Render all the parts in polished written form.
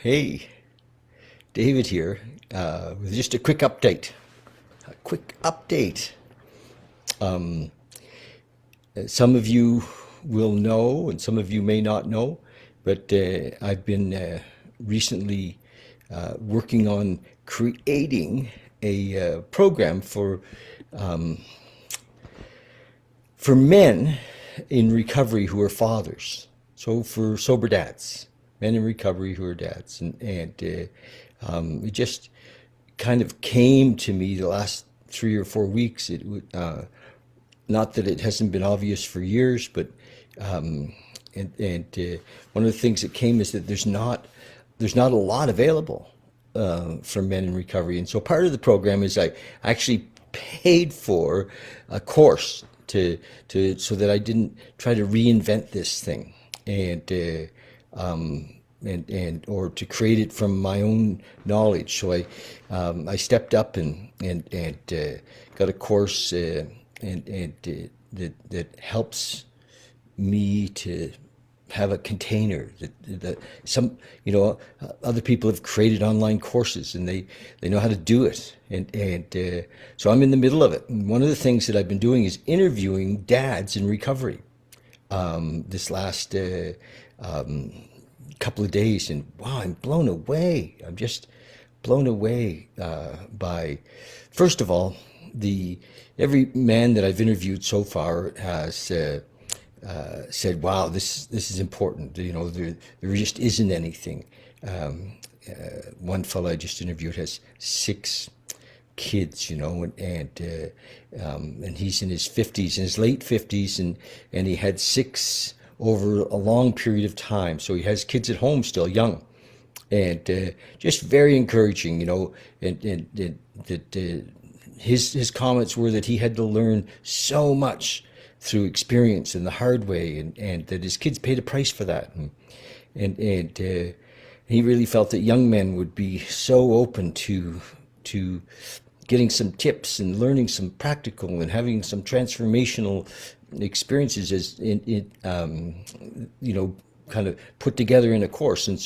Hey, David here with just a quick update. A quick update. Some of you will know, and some of you may not know, but I've been recently working on creating a program for men in recovery who are fathers. So for sober dads, men in recovery who are dads, and it just kind of came to me the last 3 or 4 weeks. It would not that it hasn't been obvious for years, but one of the things that came is that there's not a lot available for men in recovery, and so part of the program is I actually paid for a course to so that I didn't try to reinvent this thing and or to create it from my own knowledge. So I stepped up and got a course that helps me to have a container that some other people have created online courses, and they know how to do it, and so I'm in the middle of it. And one of the things that I've been doing is interviewing dads in recovery this last couple of days, and wow, I'm blown away. I'm just blown away by, first of all, the every man that I've interviewed so far has said, "Wow, this is important." There just isn't anything. One fellow I just interviewed has 6 kids, and he's in his 50s, in his late 50s, and he had six over a long period of time. So he has kids at home still, young, and just very encouraging, and that his comments were that he had to learn so much through experience and the hard way, and that his kids paid a price for that, and he really felt that young men would be so open to getting some tips and learning some practical and having some transformational experiences as kind of put together in a course. And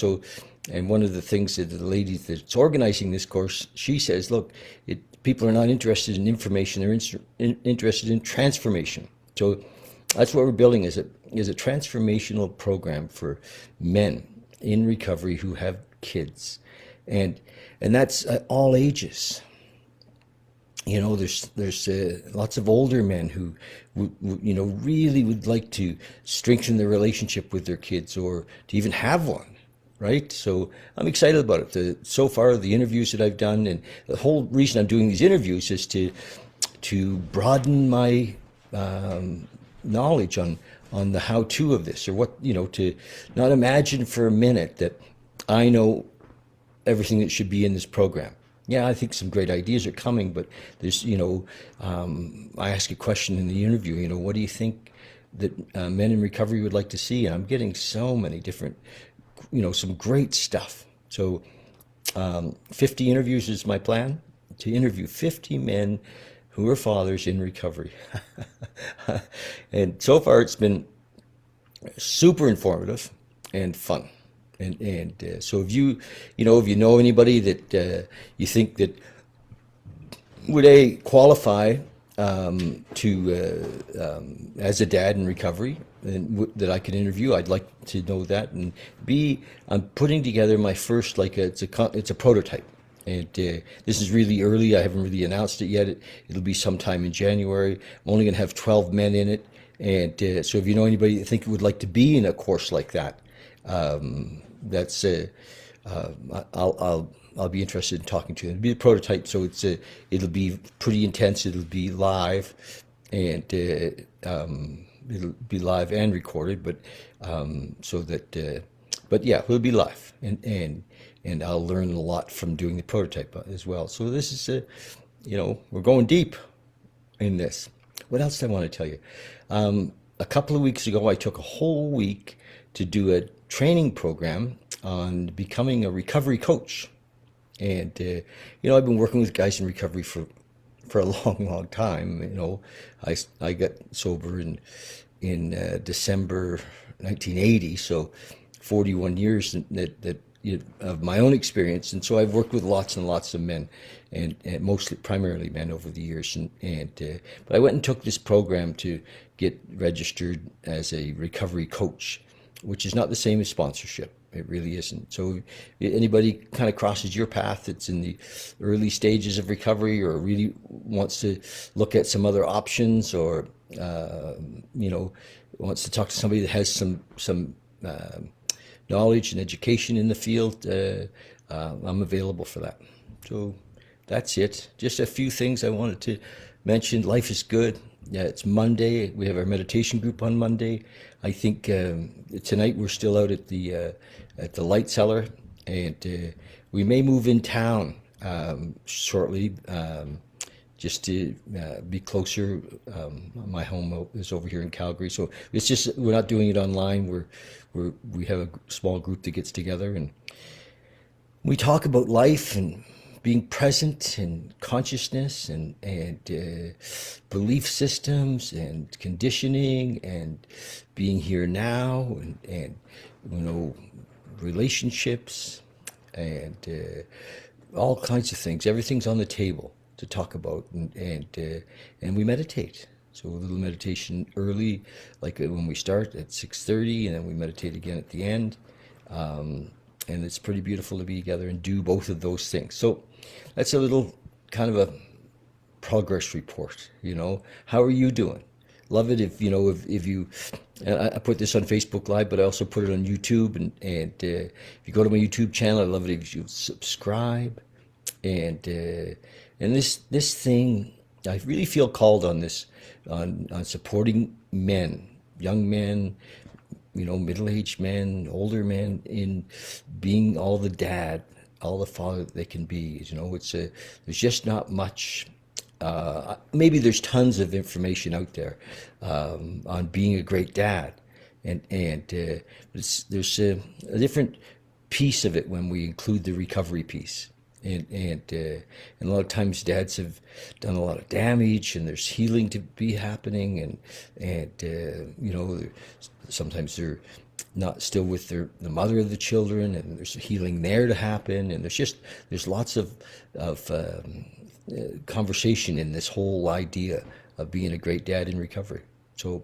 one of the things that the lady that's organizing this course, she says, look, people are not interested in information, they're interested in transformation. So that's what we're building, is a transformational program for men in recovery who have kids, and that's at all ages. There's lots of older men who really would like to strengthen their relationship with their kids, or to even have one, right? So I'm excited about it. So far, the interviews that I've done, and the whole reason I'm doing these interviews is to broaden my knowledge on the how-to of this, or to not imagine for a minute that I know everything that should be in this program. Yeah, I think some great ideas are coming, but there's, I ask a question in the interview, what do you think that men in recovery would like to see? And I'm getting so many different, some great stuff. So 50 interviews is my plan, to interview 50 men who are fathers in recovery. And so far it's been super informative and fun. So if you know anybody that you think that would qualify to as a dad in recovery, and that I could interview, I'd like to know that. And B, I'm putting together my first, it's a prototype, and this is really early. I haven't really announced it yet. It'll be sometime in January. I'm only going to have 12 men in it, and so if you know anybody that think would like to be in a course like that, that's I'll be interested in talking to them. It'll be a prototype, so it'll be pretty intense. It'll be live, and it'll be live and recorded, but but yeah, it'll be live, and I'll learn a lot from doing the prototype as well. So this is we're going deep in this. What else do I want to tell you? A couple of weeks ago, I took a whole week to do a training program on becoming a recovery coach. And I've been working with guys in recovery for a long time. I got sober in December 1980, so 41 years that of my own experience, and so I've worked with lots and lots of men, and mostly primarily men over the years. But I went and took this program to get registered as a recovery coach, which is not the same as sponsorship. It really isn't. So anybody kind of crosses your path that's in the early stages of recovery, or really wants to look at some other options, or you know, wants to talk to somebody that has some knowledge and education in the field, I'm available for that. So that's it. Just a few things I wanted to mention. Life is good. Yeah, it's Monday. We have our meditation group on Monday. I think tonight we're still out at the Light Cellar, and we may move in town shortly, just to be closer. My home is over here in Calgary, so it's just we're not doing it online. We have a small group that gets together, and we talk about life and being present and consciousness, and belief systems and conditioning and being here now, and you know, relationships, and all kinds of things. Everything's on the table to talk about, and we meditate. So a little meditation early, like when we start at 6:30, and then we meditate again at the end. And it's pretty beautiful to be together and do both of those things. So that's a little kind of a progress report. You know, how are you doing? Love it if you know, if you. I put this on Facebook Live, but I also put it on YouTube, and if you go to my YouTube channel, I love it if you subscribe, and this thing, I really feel called on this, on supporting men, young men, you know, middle-aged men, older men, in being all the dad, all the father that they can be. You know, there's just not much. Maybe there's tons of information out there on being a great dad, and there's a different piece of it when we include the recovery piece. And a lot of times dads have done a lot of damage, and there's healing to be happening, and you know, sometimes they're not still with the mother of the children, and there's healing there to happen, and there's lots of conversation in this whole idea of being a great dad in recovery. So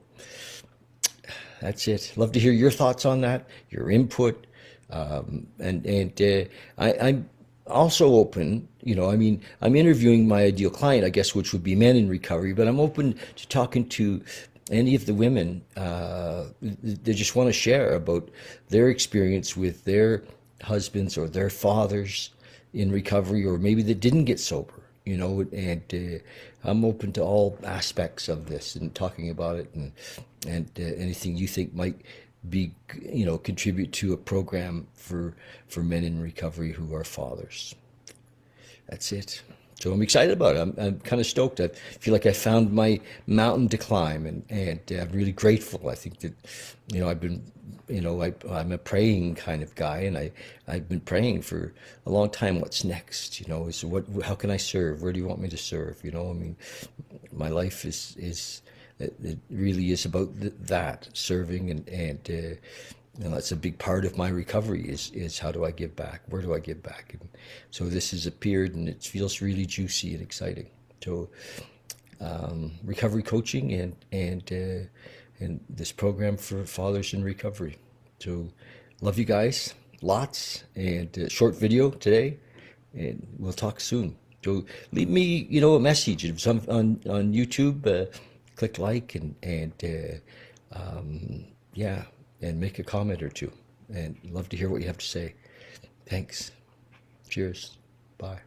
that's it. Love to hear your thoughts on that, your input, I'm also open, you know, I mean, I'm interviewing my ideal client, I guess, which would be men in recovery, but I'm open to talking to any of the women that just want to share about their experience with their husbands or their fathers in recovery, or maybe that didn't get sober, you know, and I'm open to all aspects of this and talking about it, and anything you think might be, you know, contribute to a program for men in recovery who are fathers. That's it. So I'm excited about it. I'm kind of stoked. I feel like I found my mountain to climb, and I'm really grateful. I think that, you know, I've been, you know, I'm a praying kind of guy, and I've been praying for a long time. What's next? You know, how can I serve? Where do you want me to serve? You know, I mean, my life is it really is about that, serving, and you know, that's a big part of my recovery is how do I give back? Where do I give back? And so this has appeared, and it feels really juicy and exciting. So recovery coaching and this program for fathers in recovery. So love you guys lots, and short video today, and we'll talk soon. So leave me, you know, a message. If some on YouTube, click like, and yeah, and make a comment or two, and love to hear what you have to say. Thanks. Cheers. Bye.